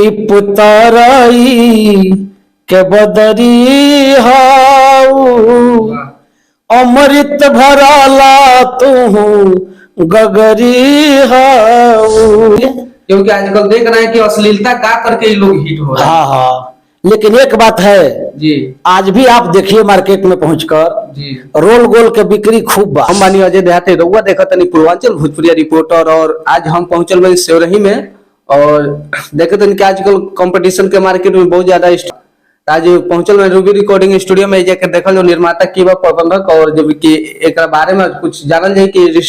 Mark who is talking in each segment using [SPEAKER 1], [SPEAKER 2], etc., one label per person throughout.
[SPEAKER 1] Tip तरई के बदरी how अमृत भराला तू गगरी हाउ।
[SPEAKER 2] क्योंकि आजकल देख रहे हैं कि अश्लीलता गा करके ही लोग हिट हो रहे हैं।
[SPEAKER 1] हाँ हाँ, लेकिन एक बात है
[SPEAKER 2] जी,
[SPEAKER 1] आज भी आप देखिए मार्केट में पहुंचकर
[SPEAKER 2] जी,
[SPEAKER 1] रोल गोल के बिक्री खूब बा।
[SPEAKER 2] हम बानी अजय देहाती रउआ देखा तनी पूर्वांचल भोजपुरिया रिपोर्टर, और आज हम पहुंचल बानी सेवरही में और देखे तनी कि आजकल कंपटीशन के मार्केट में बहुत ज्यादा आज पहुंचल बानी रूबी रिकॉर्डिंग स्टूडियो में जाकर देखल जो निर्माता की बा प्रबंधक, और जब कि एक बारे में कुछ जानल जाए कि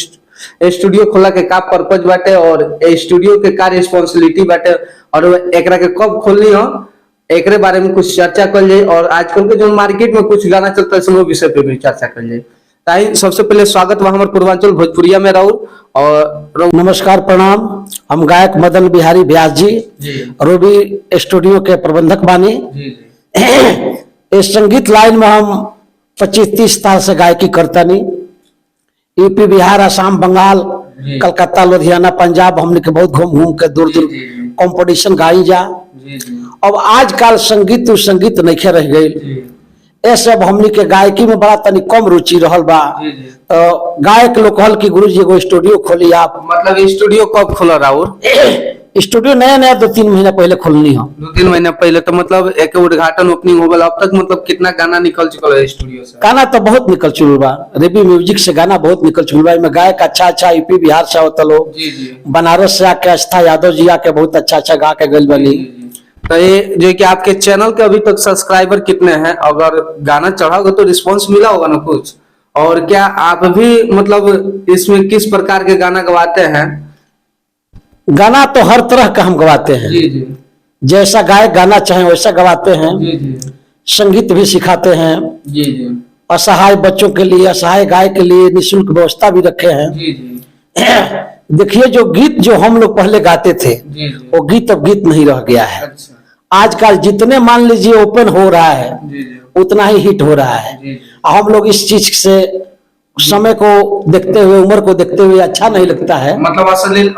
[SPEAKER 2] स्टूडियो खोला के का पर्पज बाटे और स्टूडियो के का रिस्पांसिबिलिटी बाटे और एकरा के कब खोलनी हो एकरे बारे में कुछ चर्चा कर जाए, और आजकल के जो मार्केट में कुछ गाना चलता है उस विषय पे भी चर्चा कर जाए। ताई सबसे पहले स्वागत बा हमारे पूर्वांचल भोजपुरिया में राहुल। और
[SPEAKER 1] नमस्कार प्रणाम, हम गायक मदन बिहारी व्यास जी रूबी स्टूडियो के प्रबंधक बानी। इस संगीत लाइन में हम 25-30 साल से गायकी करता नहीं। यूपी, बिहार, असम, बंगाल, कलकत्ता, लुधियाना, पंजाब हमने के बहुत घूम घूम के दूर दूर कंपटीशन गाई जा। अब आजकल संगीत तो संगीत नहीं रह गई, ऐसे अब हमने के गायकी में बड़ा तनी कम रुचि रहल बा। तो गायक लोग कहल कि गुरु जी एगो स्टूडियो खोली आप।
[SPEAKER 2] मतलब स्टूडियो कब खोला राहुल?
[SPEAKER 1] स्टूडियो नया नया 2-3 महीना पहले खोलनी हो।
[SPEAKER 2] 2-3 महीना पहले, तो मतलब एक उद्घाटन ओपनिंग हो गया। अब तक मतलब कितना गाना निकल चुका है स्टूडियो से?
[SPEAKER 1] गाना तो बहुत निकल चुकल बा, रेबी म्यूजिक से गाना बहुत निकल चुकल बा। में गायक अच्छा अच्छा यूपी बिहार से होता लोग, बनारस से आके आस्था यादव जी आके बहुत अच्छा अच्छा गा के गल बनी।
[SPEAKER 2] तो ये जो कि आपके चैनल के अभी तक सब्सक्राइबर कितने हैं? अगर गाना चढ़ा होगा तो रिस्पांस मिला होगा ना कुछ? और क्या आप भी मतलब इसमें किस प्रकार के गाना गवाते हैं?
[SPEAKER 1] गाना तो हर तरह का हम गवाते हैं।
[SPEAKER 2] जी जी,
[SPEAKER 1] जैसा गायक गाना चाहे वैसा गवाते हैं।
[SPEAKER 2] जी जी,
[SPEAKER 1] संगीत भी सिखाते हैं।
[SPEAKER 2] जी जी,
[SPEAKER 1] असहाय बच्चों के लिए, असहाय गाय के लिए निःशुल्क व्यवस्था भी रखे हैं।
[SPEAKER 2] जी जी,
[SPEAKER 1] देखिए जो गीत जो हम लोग पहले गाते थे
[SPEAKER 2] जी जी,
[SPEAKER 1] वो गीत अब गीत नहीं रह गया है।
[SPEAKER 2] अच्छा,
[SPEAKER 1] आजकल जितने मान लीजिए ओपन हो रहा है
[SPEAKER 2] जी जी,
[SPEAKER 1] उतना ही हिट हो रहा है।
[SPEAKER 2] जी,
[SPEAKER 1] हम लोग इस चीज से समय को देखते हुए, उम्र को देखते हुए अच्छा नहीं लगता है।
[SPEAKER 2] मतलब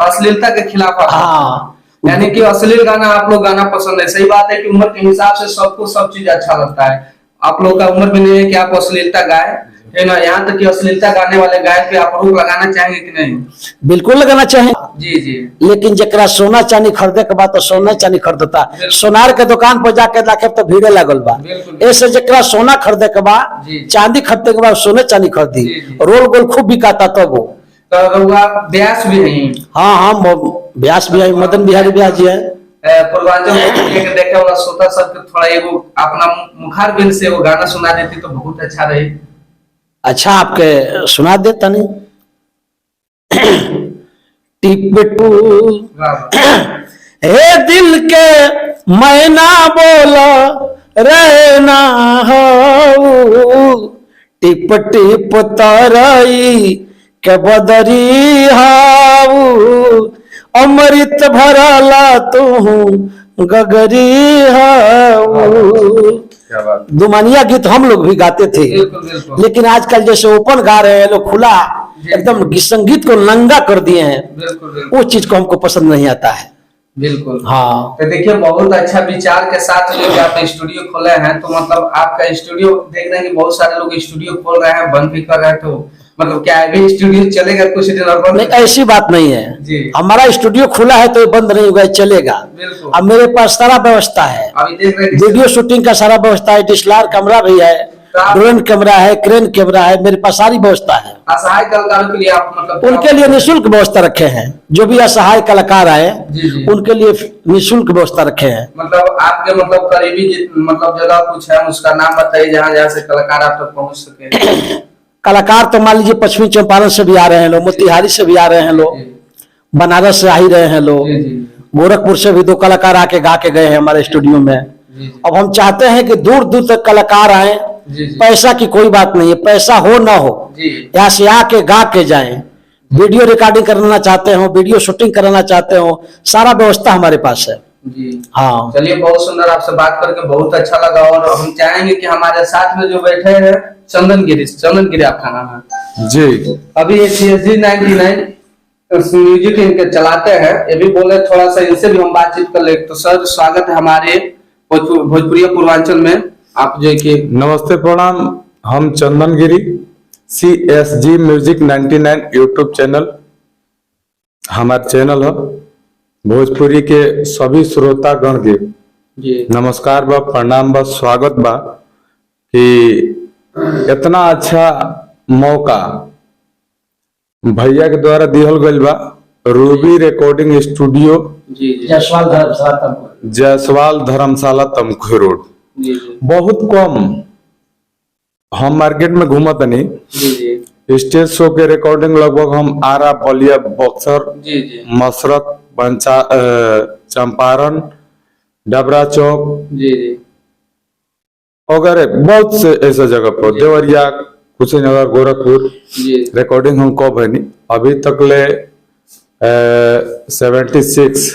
[SPEAKER 2] अश्लीलता के खिलाफ आप?
[SPEAKER 1] हाँ,
[SPEAKER 2] यानी कि अश्लील गाना आप लोग गाना पसंद है। सही बात है कि उम्र के हिसाब से सबको सब चीज अच्छा लगता है। आप लोग का उम्र भी नहीं है कि आप अश्लीलता गाए, है ना? यहाँ तक कि अश्लीलता गाने वाले गायक पे आप रोक लगाना चाहेंगे कि नहीं?
[SPEAKER 1] बिल्कुल लगाना चाहे,
[SPEAKER 2] जी जी,
[SPEAKER 1] लेकिन जरा सोना चांदी खरीदे के बाद तो सोना चांदी खरीदता। सोनार के दुकान पर जाके लाके तो भीड़े लागल बा। ऐसे जरा सोना खरीदे के बाद, चांदी खरीदे के बाद सोने चांदी खरीदी, रोल गोल खूब बिकाता तब वो।
[SPEAKER 2] तो रउआ व्यास भी नहीं?
[SPEAKER 1] हाँ हाँ, व्यास भी है, मदन बिहारी व्यास जी है।
[SPEAKER 2] पूर्वांचल के देखे वाला श्रोता सबके थोड़ा एगो अपना मुखार बिन से वो गाना सुना देती तो बहुत अच्छा रही।
[SPEAKER 1] अच्छा, आपके सुना देता नहीं। टिपटू हे दिल के मैना बोला रहना हो, टिप टिप तरई के बदरी हाउ अमृत भराला तू गगरी हाउ। दुमानिया गीत हम लोग भी गाते थे।
[SPEAKER 2] बिल्कुल, बिल्कुल।
[SPEAKER 1] लेकिन आजकल जैसे ओपन गा रहे हैं लोग, खुला एकदम संगीत को नंगा कर दिए हैं।
[SPEAKER 2] बिल्कुल, बिल्कुल।
[SPEAKER 1] वो चीज को हमको पसंद नहीं आता है।
[SPEAKER 2] बिल्कुल,
[SPEAKER 1] हाँ,
[SPEAKER 2] तो देखिए बहुत अच्छा विचार के साथ जो कि आप स्टूडियो खोले हैं, तो मतलब आपका स्टूडियो देख रहे हैं कि बहुत सारे लोग स्टूडियो खोल रहे हैं, बंद भी कर रहे हैं, तो मतलब क्या अभी स्टूडियो चलेगा कुछ दिन और?
[SPEAKER 1] नहीं, ऐसी बात नहीं है
[SPEAKER 2] जी।
[SPEAKER 1] हमारा स्टूडियो खुला है तो ये बंद नहीं होगा, चलेगा।
[SPEAKER 2] बिल्कुल।
[SPEAKER 1] अब मेरे पास सारा व्यवस्था है,
[SPEAKER 2] अभी देख रहे हैं
[SPEAKER 1] वीडियो शूटिंग का सारा व्यवस्था है, DSLR कैमरा भी है, ड्रोन कैमरा है, क्रेन कैमरा है, मेरे पास सारी व्यवस्था है।
[SPEAKER 2] असहाय कलाकारों के लिए आप मतलब
[SPEAKER 1] उनके लिए निःशुल्क व्यवस्था रखे हैं। जो भी असहाय कलाकार आए उनके लिए निःशुल्क व्यवस्था रखे हैं।
[SPEAKER 2] मतलब आपके मतलब करीबी मतलब जगह कुछ है, उसका नाम बताइए जहाँ जहाँ से कलाकार आप तक पहुँच सके।
[SPEAKER 1] कलाकार तो मान लीजिए पश्चिमी चंपारण से भी आ रहे हैं लोग, मोतिहारी से भी आ रहे हैं लोग, बनारस से आ ही रहे हैं लोग, गोरखपुर से भी 2 कलाकार आके गा के गए हैं हमारे स्टूडियो में। अब हम चाहते हैं कि दूर दूर तक कलाकार आए। पैसा की कोई बात नहीं है, पैसा हो ना हो, यहाँ से आके गा के जाएं। वीडियो रिकॉर्डिंग कराना चाहते हो, वीडियो शूटिंग कराना चाहते हो, सारा व्यवस्था हमारे पास है।
[SPEAKER 2] जी
[SPEAKER 1] हाँ,
[SPEAKER 2] चलिए, बहुत सुंदर, आपसे बात करके बहुत अच्छा लगा। और हम चाहेंगे कि हमारे साथ में जो बैठे हैं चंदन गिरी आपका नाम है
[SPEAKER 3] जी।
[SPEAKER 2] अभी ये CSG 99 म्यूजिक इनके चलाते हैं, ये भी बोले थोड़ा सा इनसे भी हम बातचीत कर ले। तो सर स्वागत है हमारे भोजपुरिया पूर्वांचल में। आप जो कि
[SPEAKER 3] नमस्ते प्रणाम, हम चंदन गिरी, CSG म्यूजिक 99 यूट्यूब चैनल हमारा चैनल है। भोजपुरी के सभी श्रोतागण के
[SPEAKER 2] जी
[SPEAKER 3] नमस्कार बा, प्रणाम बा, स्वागत बा कि इतना अच्छा मौका भैया के द्वारा दिहल गइल बा। रूबी रिकॉर्डिंग स्टूडियो,
[SPEAKER 2] जी जी
[SPEAKER 1] जयसवाल धर्मशाला तमकुही।
[SPEAKER 3] जयसवाल धर्मशाला तमकुही रोड।
[SPEAKER 2] जी जी
[SPEAKER 3] बहुत कम हम मार्केट में घूमत नहीं,
[SPEAKER 2] जी जी
[SPEAKER 3] स्टेज शो के रिकॉर्डिंग लगभग हम आरा, बलिया, बक्सर,
[SPEAKER 2] जी जी
[SPEAKER 3] मसरक, चंपारण, डबरा चौक
[SPEAKER 2] जी जी
[SPEAKER 3] वगैरह बहुत से ऐसे जगह पर, देवरिया, कुशीनगर, गोरखपुर
[SPEAKER 2] जी
[SPEAKER 3] रिकॉर्डिंग हम कब है नहीं अभी तक ले 76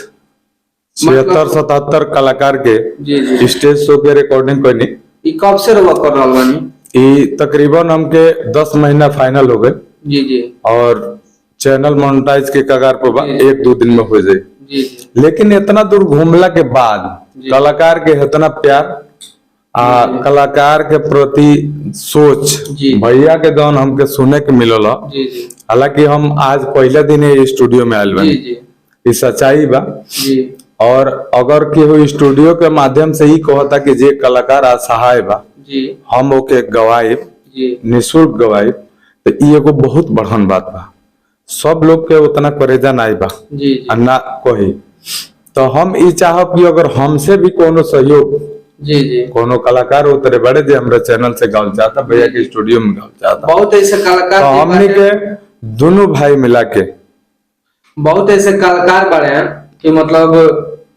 [SPEAKER 3] 76-77 कलाकार के
[SPEAKER 2] जी जी
[SPEAKER 3] स्टेज शो के रिकॉर्डिंग कोई नहीं।
[SPEAKER 2] ये कब से रवा कर रहा बानी?
[SPEAKER 3] ये तकरीबन हमके 10 महीना फाइनल हो गए
[SPEAKER 2] जी जी
[SPEAKER 3] और चैनल मोनेटाइज के कगार पर बा,
[SPEAKER 2] जी।
[SPEAKER 3] 1-2 दिन में हो जाए।
[SPEAKER 2] जी जी
[SPEAKER 3] लेकिन इतना दूर घूमला के बाद
[SPEAKER 2] जी।
[SPEAKER 3] कलाकार के इतना प्यार,
[SPEAKER 2] जी।
[SPEAKER 3] कलाकार के प्रति सोच
[SPEAKER 2] जी।
[SPEAKER 3] भैया के दौन हमके सुने के मिलल।
[SPEAKER 2] जी जी
[SPEAKER 3] हालांकि हम आज पहले दिन ये स्टूडियो में आयल
[SPEAKER 2] जी
[SPEAKER 3] बनी,
[SPEAKER 2] जी
[SPEAKER 3] ये सच्चाई बा।
[SPEAKER 2] जी
[SPEAKER 3] और अगर केहू स्टूडियो के माध्यम से ही कहता कि जे कलाकार असहाय बा,
[SPEAKER 2] जी
[SPEAKER 3] हम ओके गवाइब,
[SPEAKER 2] जी
[SPEAKER 3] निःशुल्क गवाइब, तो ये एगो बहुत बढ़न बात बा। सब लोग के उतना करेजा नहीं बा
[SPEAKER 2] जी
[SPEAKER 3] आ ना कही। तो हम ई चाहब कि अगर हमसे भी कोनो सहयोग,
[SPEAKER 2] जी जी
[SPEAKER 3] कोनो कलाकार उतरे बड़े जे हमरा चैनल से गावल चाहता, भैया के स्टूडियो में गावल चाहता,
[SPEAKER 2] बहुत ऐसे
[SPEAKER 3] तो
[SPEAKER 2] कलाकार
[SPEAKER 3] हमने के दोनों भाई मिला के
[SPEAKER 2] बहुत ऐसे कलाकार बड़े हैं कि मतलब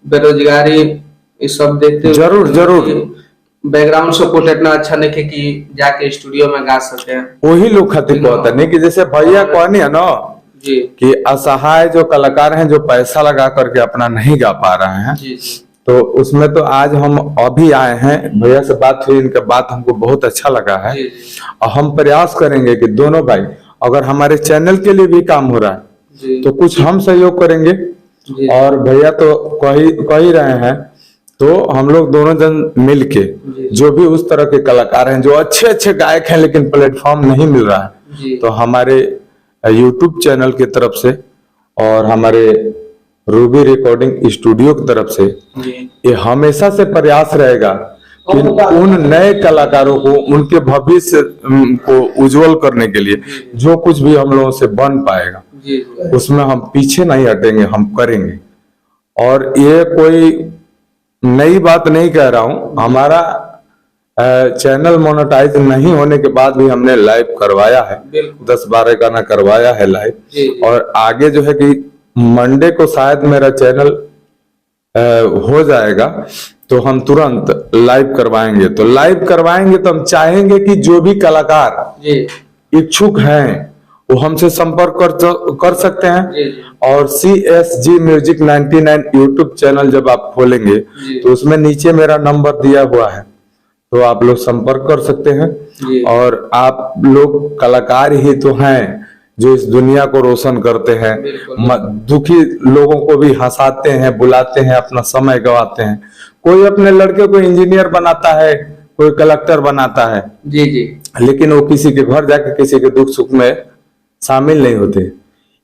[SPEAKER 2] बेरोजगारी ये सब देखते हुए
[SPEAKER 3] जरूर, जरूर।
[SPEAKER 2] बैकग्राउंड सपोर्ट इतना अच्छा नहीं है कि जाके स्टूडियो में गा सके हैं।
[SPEAKER 3] वही लोग खातिर कहता नहीं कि जैसे भैया कहनी है ना
[SPEAKER 2] जी
[SPEAKER 3] कि असहाय जो कलाकार हैं जो पैसा लगा करके अपना नहीं गा पा रहे हैं,
[SPEAKER 2] जी जी
[SPEAKER 3] तो उसमें तो आज हम अभी आए हैं, भैया से बात हुई, इनका बात हमको बहुत अच्छा लगा है।
[SPEAKER 2] जी जी
[SPEAKER 3] और हम प्रयास करेंगे कि दोनों भाई, अगर हमारे चैनल के लिए भी काम हो रहा है
[SPEAKER 2] जी
[SPEAKER 3] तो कुछ हम सहयोग करेंगे
[SPEAKER 2] जी
[SPEAKER 3] और भैया तो कह ही रहे हैं, तो हम लोग दोनों जन मिलके
[SPEAKER 2] जी।
[SPEAKER 3] जो भी उस तरह के कलाकार हैं जो अच्छे अच्छे गायक हैं लेकिन प्लेटफॉर्म नहीं मिल रहा है,
[SPEAKER 2] जी
[SPEAKER 3] तो हमारे यूट्यूब चैनल की तरफ से और हमारे रूबी रिकॉर्डिंग स्टूडियो की तरफ से
[SPEAKER 2] जी
[SPEAKER 3] ये हमेशा से प्रयास रहेगा कि उन नए कलाकारों को, उनके भविष्य को उज्जवल करने के लिए जो कुछ भी हम लोगों से बन पाएगा
[SPEAKER 2] जी
[SPEAKER 3] उसमें हम पीछे नहीं हटेंगे, हम करेंगे। और ये कोई नई बात नहीं कह रहा हूं, हमारा चैनल मोनेटाइज नहीं होने के बाद भी हमने लाइव करवाया है,
[SPEAKER 2] बिल्कुल
[SPEAKER 3] 10-12 गाना करवाया है लाइव।
[SPEAKER 2] जी
[SPEAKER 3] और आगे जो है कि मंडे को शायद मेरा चैनल हो जाएगा तो हम तुरंत लाइव करवाएंगे। तो लाइव करवाएंगे तो हम चाहेंगे कि जो भी कलाकार
[SPEAKER 2] जी
[SPEAKER 3] इच्छुक हैं वो हमसे संपर्क कर सकते हैं।
[SPEAKER 2] जी जी
[SPEAKER 3] और CSG म्यूजिक 99 यूट्यूब चैनल जब आप खोलेंगे
[SPEAKER 2] जी।
[SPEAKER 3] तो उसमें नीचे मेरा नंबर दिया हुआ है, तो आप लोग संपर्क कर सकते हैं।
[SPEAKER 2] जी।
[SPEAKER 3] और आप लोग कलाकार ही तो हैं जो इस दुनिया को रोशन करते हैं,
[SPEAKER 2] बिल्कुल।
[SPEAKER 3] दुखी लोगों को भी हंसाते हैं, बुलाते हैं, अपना समय गवाते हैं। कोई अपने लड़के को इंजीनियर बनाता है, कोई कलेक्टर बनाता है,
[SPEAKER 2] जी जी
[SPEAKER 3] लेकिन वो किसी के घर जाके किसी के दुख सुख में शामिल नहीं होते।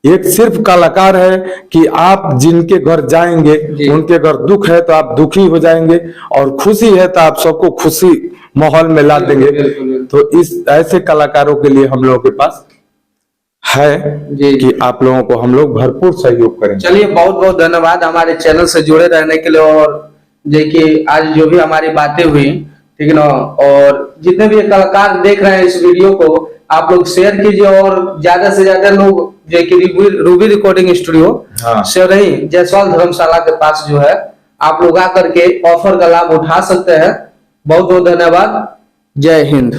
[SPEAKER 3] एक सिर्फ कलाकार है कि आप जिनके घर जाएंगे
[SPEAKER 2] जी।
[SPEAKER 3] उनके घर दुख है तो आप दुखी हो जाएंगे, और खुशी है तो आप सबको खुशी माहौल में ला देंगे।
[SPEAKER 2] बिल्कुल।
[SPEAKER 3] तो इस ऐसे कलाकारों के लिए हम लोगों के पास है
[SPEAKER 2] जी
[SPEAKER 3] कि आप लोगों को हम लोग भरपूर सहयोग करेंगे।
[SPEAKER 2] चलिए बहुत बहुत धन्यवाद हमारे चैनल से जुड़े रहने के लिए। और देखिए आज जो भी हमारी बातें हुई, ठीक है ना, और जितने भी कलाकार देख रहे हैं इस वीडियो को आप लोग शेयर कीजिए और ज्यादा से ज्यादा लोग जो कि रूबी रिकॉर्डिंग स्टूडियो
[SPEAKER 3] हाँ।
[SPEAKER 2] सेवरही जयसवाल धर्मशाला के पास जो है आप लोग आकर के ऑफर का लाभ उठा सकते हैं। बहुत बहुत धन्यवाद। जय हिंद।